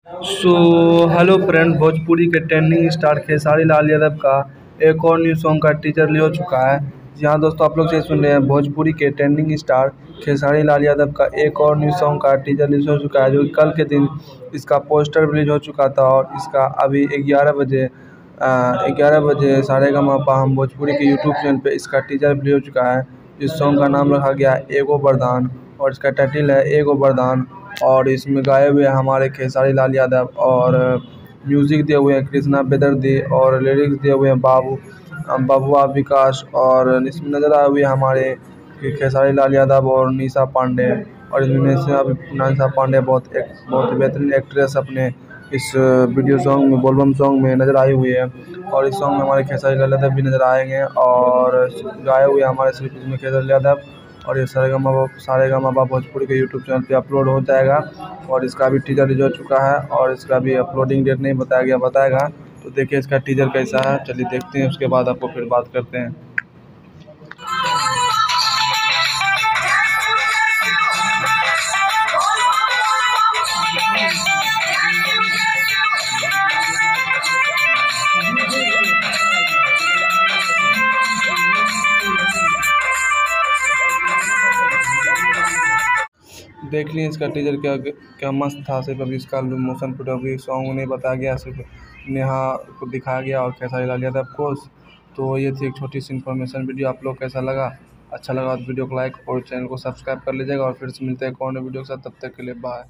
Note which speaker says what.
Speaker 1: So hello friend, Bhojpuri के trending star Khesari Lal Yadav का एक और न्यू सॉन्ग का टीजर रिलीज हो चुका है। जी हाँ दोस्तों, आप लोग से सुन रहे हैं भोजपुरी के ट्रेंडिंग स्टार खेसारी लाल यादव का एक और न्यू सॉन्ग का टीजर रिलीज हो चुका है, जो कि कल के दिन इसका पोस्टर रिलीज हो चुका था। और इसका अभी 11 बजे सारेगामापा हम भोजपुरी के यूट्यूब चैनल पे इसका टीजर रिलीज हो चुका है। इस सॉन्ग का नाम रखा गया है एगो वरदान, और इसका टाइटल है एगो वरदान। और इसमें गाए हुए हैं हमारे खेसारी लाल यादव, और म्यूज़िक दिए हुए हैं कृष्णा बेदर्दी, और लिरिक्स दिए हुए हैं बबुआ विकास। और इसमें नज़र आए हुए हैं हमारे खेसारी लाल यादव और निशा पांडे। और इसमें निशा पांडे बहुत बेहतरीन एक्ट्रेस अपने इस वीडियो सॉन्ग में, बोलबम सॉन्ग में नज़र आई हुई है। और इस सॉन्ग में हमारे खेसारी लाल यादव भी नज़र आएंगे, और गाए हुए हमारे सिर्फ इसमें खेसारी लाल यादव। और ये सारेगामापा भोजपुरी के यूट्यूब चैनल पे अपलोड हो जाएगा। और इसका भी टीजर रिलीज हो चुका है, और इसका भी अपलोडिंग डेट नहीं बताया गया, बताएगा। तो देखिए इसका टीजर कैसा है, चलिए देखते हैं, उसके बाद आपको फिर बात करते हैं। देख लीजिए इसका टीजर क्या क्या मस्त था। सिर्फ अभी इसका मोशन फोटोग्राफी सॉन्ग नहीं बताया गया, सिर्फ नेहा को दिखाया गया और खेसारी लाल यादव को। तो ये थी एक छोटी सी इन्फॉर्मेशन वीडियो। आप लोग कैसा लगा? अच्छा लगा तो वीडियो को लाइक और चैनल को सब्सक्राइब कर लीजिएगा। और फिर से मिलते हैं एक और नए वीडियो के साथ, तब तक के लिए बाय।